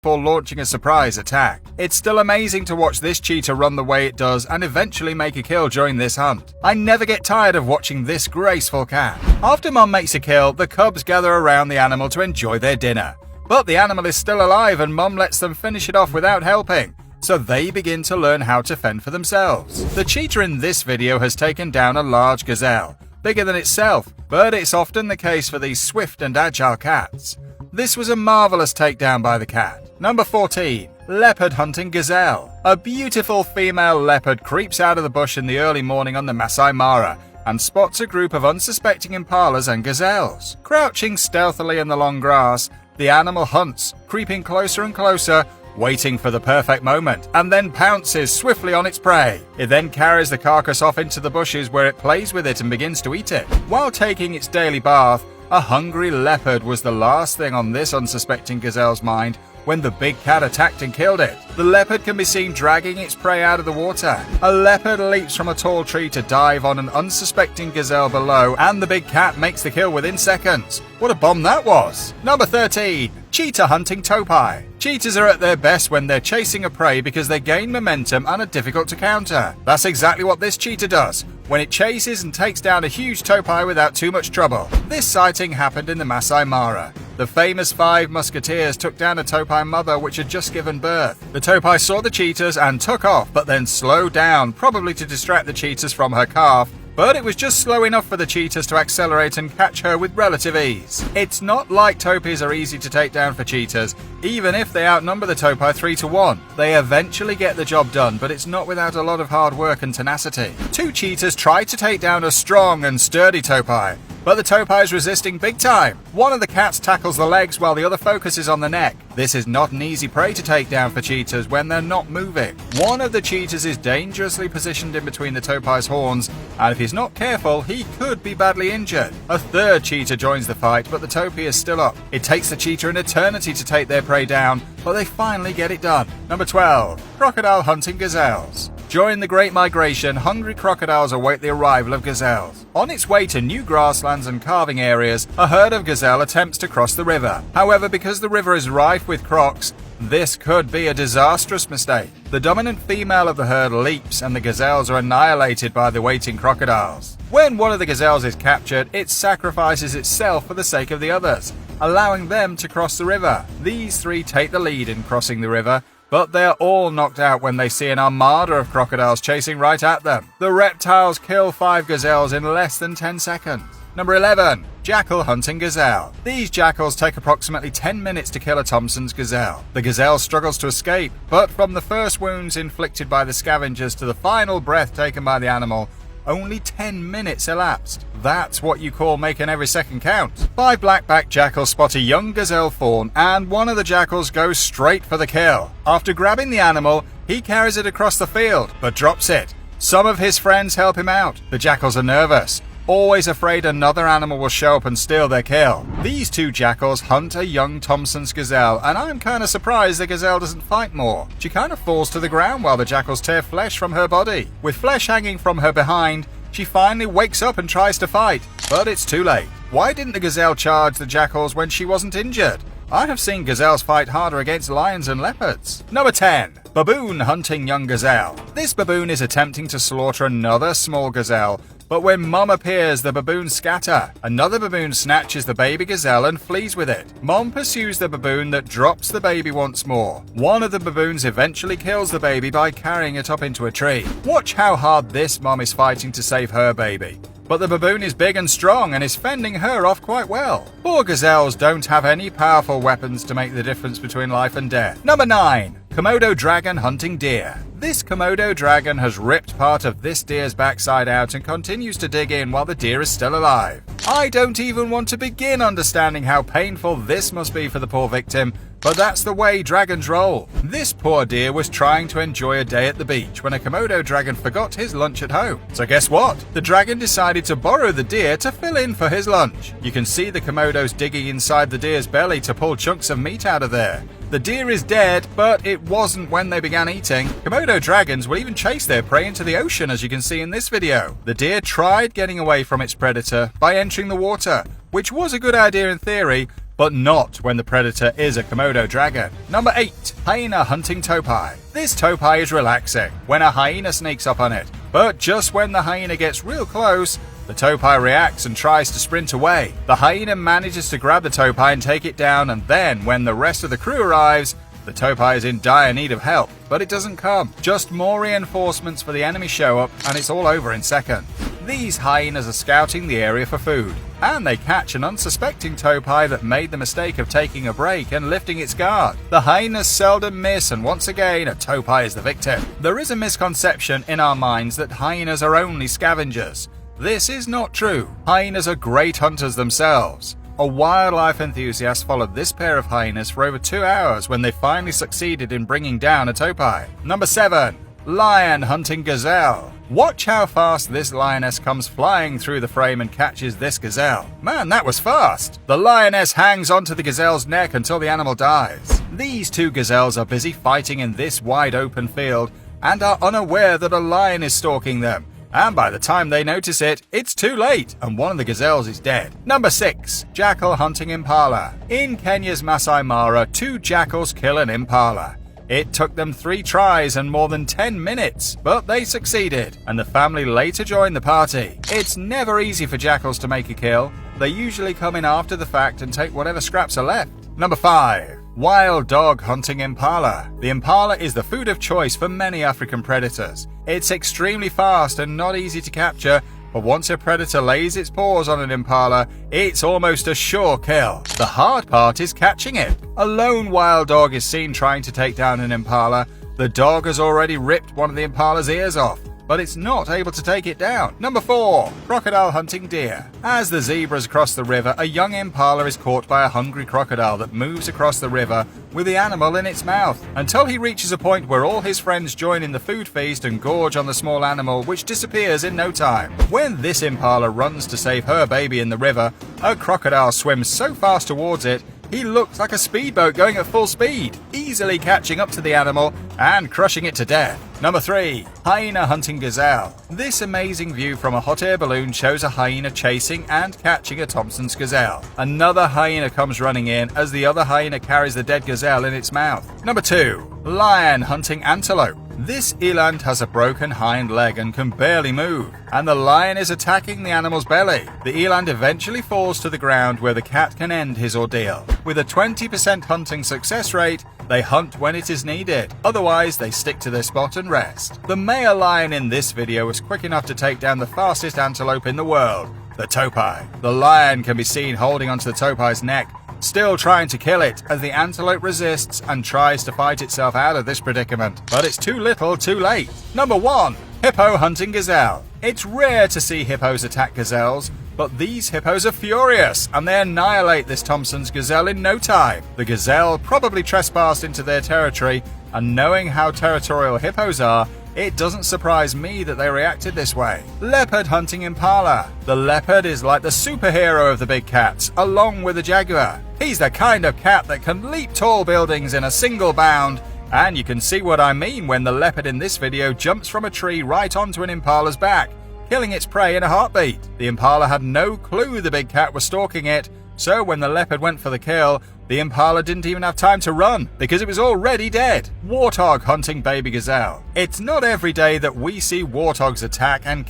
before launching a surprise attack. It's still amazing to watch this cheetah run the way it does and eventually make a kill during this hunt. I never get tired of watching this graceful cat. After Mom makes a kill, the cubs gather around the animal to enjoy their dinner. But the animal is still alive and Mom lets them finish it off without helping, so they begin to learn how to fend for themselves. The cheetah in this video has taken down a large gazelle, bigger than itself, but it's often the case for these swift and agile cats. This was a marvelous takedown by the cat. Number 14. Leopard hunting gazelle. A beautiful female leopard creeps out of the bush in the early morning on the Masai Mara and spots a group of unsuspecting impalas and gazelles. Crouching stealthily in the long grass, the animal hunts, creeping closer and closer, waiting for the perfect moment, and then pounces swiftly on its prey. It then carries the carcass off into the bushes where it plays with it and begins to eat it. While taking its daily bath, a hungry leopard was the last thing on this unsuspecting gazelle's mind when the big cat attacked and killed it. The leopard can be seen dragging its prey out of the water. A leopard leaps from a tall tree to dive on an unsuspecting gazelle below, and the big cat makes the kill within seconds. What a bomb that was! Number 13. Cheetah hunting towpie. Cheetahs are at their best when they're chasing a prey because they gain momentum and are difficult to counter. That's exactly what this cheetah does when it chases and takes down a huge towpie without too much trouble. This sighting happened in the Masai Mara. The famous 5 musketeers took down a towpie mother which had just given birth. The towpie saw the cheetahs and took off, but then slowed down, probably to distract the cheetahs from her calf. But it was just slow enough for the cheetahs to accelerate and catch her with relative ease. It's not like towpies are easy to take down for cheetahs, even if they outnumber the towpie 3-1. They eventually get the job done, but it's not without a lot of hard work and tenacity. 2 cheetahs try to take down a strong and sturdy towpie, but the towpie is resisting big time. One of the cats tackles the legs while the other focuses on the neck. This is not an easy prey to take down for cheetahs when they're not moving. One of the cheetahs is dangerously positioned in between the towpie's horns, and if he's not careful, he could be badly injured. A 3rd cheetah joins the fight, but the towpie is still up. It takes the cheetah an eternity to take their prey down, but they finally get it done. Number 12. Crocodile hunting gazelles. During the Great Migration, hungry crocodiles await the arrival of gazelles. On its way to new grasslands and calving areas, a herd of gazelle attempts to cross the river. However, because the river is rife with crocs, this could be a disastrous mistake. The dominant female of the herd leaps and the gazelles are annihilated by the waiting crocodiles. When one of the gazelles is captured, it sacrifices itself for the sake of the others, allowing them to cross the river. These 3 take the lead in crossing the river, but they are all knocked out when they see an armada of crocodiles chasing right at them. The reptiles kill 5 gazelles in less than 10 seconds. Number 11. Jackal hunting gazelle. These jackals take approximately 10 minutes to kill a Thompson's gazelle. The gazelle struggles to escape, but from the first wounds inflicted by the scavengers to the final breath taken by the animal, only 10 minutes elapsed. That's what you call making every second count. 5 black-backed jackals spot a young gazelle fawn, and one of the jackals goes straight for the kill. After grabbing the animal, he carries it across the field, but drops it. Some of his friends help him out. The jackals are nervous, always afraid another animal will show up and steal their kill. These 2 jackals hunt a young Thompson's gazelle, and I'm kinda surprised the gazelle doesn't fight more. She kinda falls to the ground while the jackals tear flesh from her body. With flesh hanging from her behind, she finally wakes up and tries to fight, but it's too late. Why didn't the gazelle charge the jackals when she wasn't injured? I have seen gazelles fight harder against lions and leopards. Number 10. Baboon hunting young gazelle. This baboon is attempting to slaughter another small gazelle, but when Mom appears, the baboons scatter. Another baboon snatches the baby gazelle and flees with it. Mom pursues the baboon that drops the baby once more. One of the baboons eventually kills the baby by carrying it up into a tree. Watch how hard this mom is fighting to save her baby. But the baboon is big and strong and is fending her off quite well. Poor gazelles don't have any powerful weapons to make the difference between life and death. Number 9. Komodo dragon hunting deer. This Komodo dragon has ripped part of this deer's backside out and continues to dig in while the deer is still alive. I don't even want to begin understanding how painful this must be for the poor victim, but that's the way dragons roll. This poor deer was trying to enjoy a day at the beach when a Komodo dragon forgot his lunch at home. So guess what? The dragon decided to borrow the deer to fill in for his lunch. You can see the Komodos digging inside the deer's belly to pull chunks of meat out of there. The deer is dead, but it wasn't when they began eating. Komodo dragons will even chase their prey into the ocean, as you can see in this video. The deer tried getting away from its predator by entering the water, which was a good idea in theory, but not when the predator is a Komodo dragon. Number 8. Hyena hunting towpie. This towpie is relaxing when a hyena sneaks up on it, but just when the hyena gets real close, the towpie reacts and tries to sprint away. The hyena manages to grab the towpie and take it down, and then when the rest of the crew arrives, the towpie is in dire need of help, but it doesn't come. Just more reinforcements for the enemy show up, and it's all over in seconds. These hyenas are scouting the area for food, and they catch an unsuspecting towpie that made the mistake of taking a break and lifting its guard. The hyenas seldom miss, and once again, a towpie is the victim. There is a misconception in our minds that hyenas are only scavengers. This is not true. Hyenas are great hunters themselves. A wildlife enthusiast followed this pair of hyenas for over 2 hours when they finally succeeded in bringing down a towpie. Number 7. Lion hunting gazelle. Watch how fast this lioness comes flying through the frame and catches this gazelle. Man, that was fast! The lioness hangs onto the gazelle's neck until the animal dies. These two gazelles are busy fighting in this wide open field and are unaware that a lion is stalking them. And by the time they notice it, it's too late, and one of the gazelles is dead. Number 6. Jackal hunting impala. In Kenya's Masai Mara, 2 jackals kill an impala. It took them 3 tries and more than 10 minutes, but they succeeded, and the family later joined the party. It's never easy for jackals to make a kill. They usually come in after the fact and take whatever scraps are left. Number 5. Wild dog hunting impala. The impala is the food of choice for many African predators. It's extremely fast and not easy to capture, but once a predator lays its paws on an impala, it's almost a sure kill. The hard part is catching it. A lone wild dog is seen trying to take down an impala. The dog has already ripped one of the impala's ears off, but it's not able to take it down. Number 4. Crocodile hunting deer. As the zebras cross the river, a young impala is caught by a hungry crocodile that moves across the river with the animal in its mouth, until he reaches a point where all his friends join in the food feast and gorge on the small animal, which disappears in no time. When this impala runs to save her baby in the river, a crocodile swims so fast towards it, he looks like a speedboat going at full speed, easily catching up to the animal and crushing it to death. Number 3. Hyena hunting gazelle. This amazing view from a hot air balloon shows a hyena chasing and catching a Thompson's gazelle. Another hyena comes running in as the other hyena carries the dead gazelle in its mouth. Number 2. Lion hunting antelope. This eland has a broken hind leg and can barely move, and the lion is attacking the animal's belly. The eland eventually falls to the ground where the cat can end his ordeal. With a 20% hunting success rate, they hunt when it is needed. Otherwise, they stick to their spot and rest. The male lion in this video was quick enough to take down the fastest antelope in the world, the towpie. The lion can be seen holding onto the towpie's neck, still trying to kill it as the antelope resists and tries to fight itself out of this predicament. But it's too little, too late. Number 1. Hippo hunting gazelle. It's rare to see hippos attack gazelles, but these hippos are furious and they annihilate this Thompson's gazelle in no time. The gazelle probably trespassed into their territory, and knowing how territorial hippos are, it doesn't surprise me that they reacted this way. Leopard hunting impala. The leopard is like the superhero of the big cats, along with the jaguar. He's the kind of cat that can leap tall buildings in a single bound, and you can see what I mean when the leopard in this video jumps from a tree right onto an impala's back, killing its prey in a heartbeat. The impala had no clue the big cat was stalking it, so when the leopard went for the kill, the impala didn't even have time to run because it was already dead. Warthog hunting baby gazelle. It's not every day that we see warthogs attack and